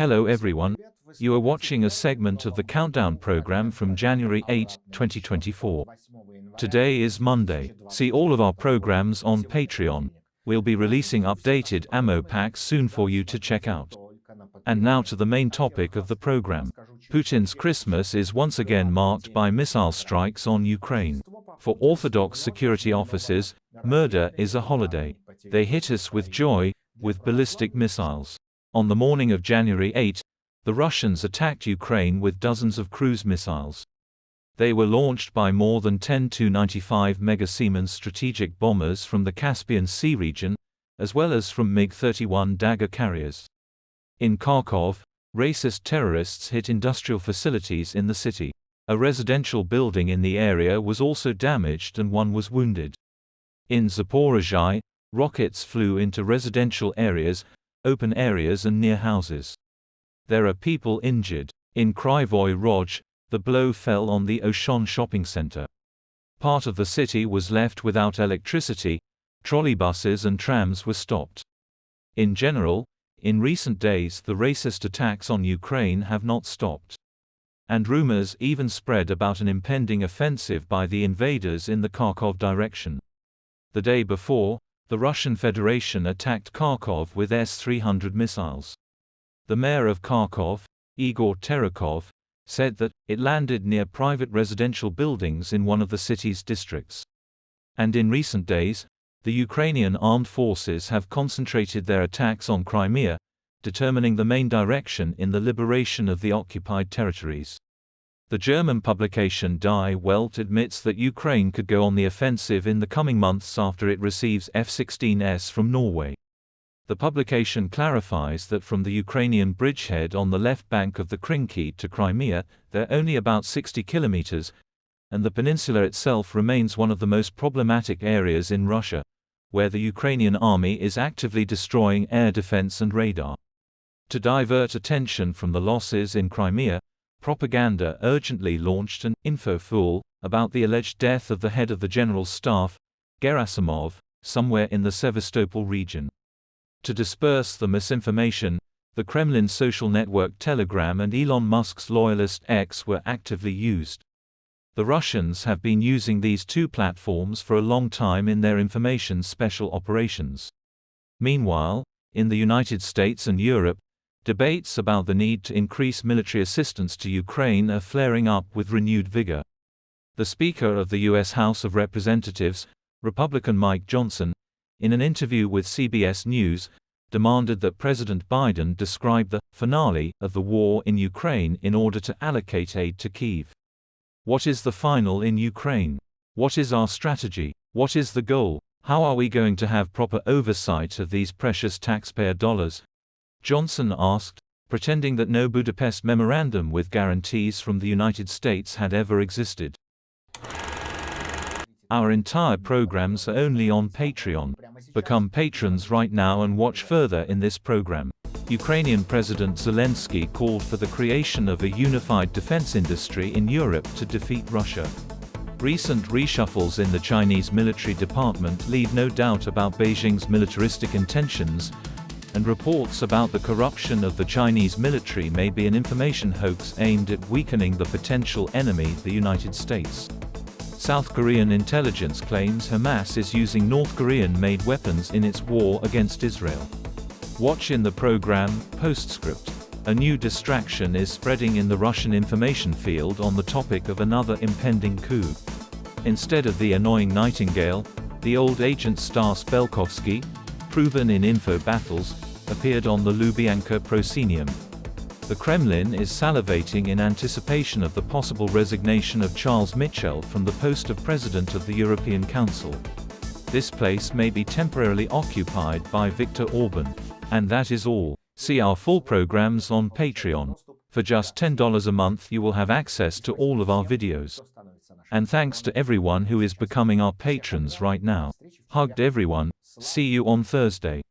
Hello everyone, you are watching a segment of the Countdown program from January 8, 2024. Today is Monday. See all of our programs on Patreon. We'll be releasing updated ammo packs soon for you to check out. And now to the main topic of the program. Putin's Christmas is once again marked by missile strikes on Ukraine. For Orthodox security officers, murder is a holiday. They hit us with joy, with ballistic missiles. On the morning of January 8, the Russians attacked Ukraine with dozens of cruise missiles. They were launched by more than 10 Tu-95 Mega Siemens strategic bombers from the Caspian Sea region, as well as from MiG-31 Dagger carriers. In Kharkov, racist terrorists hit industrial facilities in the city. A residential building in the area was also damaged and one was wounded. In Zaporizhzhia, rockets flew into residential areas, open areas and near houses. There are people injured. In Kryvyi Rog, the blow fell on the Auchan shopping center. Part of the city was left without electricity, trolleybuses and trams were stopped. In general, in recent days the racist attacks on Ukraine have not stopped. And rumors even spread about an impending offensive by the invaders in the Kharkov direction. The day before, the Russian Federation attacked Kharkov with S-300 missiles. The mayor of Kharkov, Igor Terekov, said that it landed near private residential buildings in one of the city's districts. And in recent days, the Ukrainian armed forces have concentrated their attacks on Crimea, determining the main direction in the liberation of the occupied territories. The German publication Die Welt admits that Ukraine could go on the offensive in the coming months after it receives F-16s from Norway. The publication clarifies that from the Ukrainian bridgehead on the left bank of the Krinky to Crimea, they're only about 60 kilometers, and the peninsula itself remains one of the most problematic areas in Russia, where the Ukrainian army is actively destroying air defense and radar. To divert attention from the losses in Crimea, propaganda urgently launched an infofuel about the alleged death of the head of the General Staff, Gerasimov, somewhere in the Sevastopol region. To disperse the misinformation, the Kremlin's social network Telegram and Elon Musk's loyalist X were actively used. The Russians have been using these two platforms for a long time in their information special operations. Meanwhile, in the United States and Europe, debates about the need to increase military assistance to Ukraine are flaring up with renewed vigor. The Speaker of the U.S. House of Representatives, Republican Mike Johnson, in an interview with CBS News, demanded that President Biden describe the finale of the war in Ukraine in order to allocate aid to Kyiv. What is the final in Ukraine? What is our strategy? What is the goal? How are we going to have proper oversight of these precious taxpayer dollars? Johnson asked, pretending that no Budapest Memorandum with guarantees from the United States had ever existed. Our entire programs are only on Patreon. Become patrons right now and watch further in this program. Ukrainian President Zelensky called for the creation of a unified defense industry in Europe to defeat Russia. Recent reshuffles in the Chinese military department leave no doubt about Beijing's militaristic intentions, and reports about the corruption of the Chinese military may be an information hoax aimed at weakening the potential enemy, the United States. South Korean intelligence claims Hamas is using North Korean-made weapons in its war against Israel. Watch in the program, Postscript. A new distraction is spreading in the Russian information field on the topic of another impending coup. Instead of the annoying Nightingale, the old agent Stas Belkovsky, proven in info battles, appeared on the Lubyanka proscenium. The Kremlin is salivating in anticipation of the possible resignation of Charles Michel from the post of President of the European Council. This place may be temporarily occupied by Viktor Orban. And that is all. See our full programs on Patreon. For just $10 a month you will have access to all of our videos. And thanks to everyone who is becoming our patrons right now. Hugged everyone. See you on Thursday.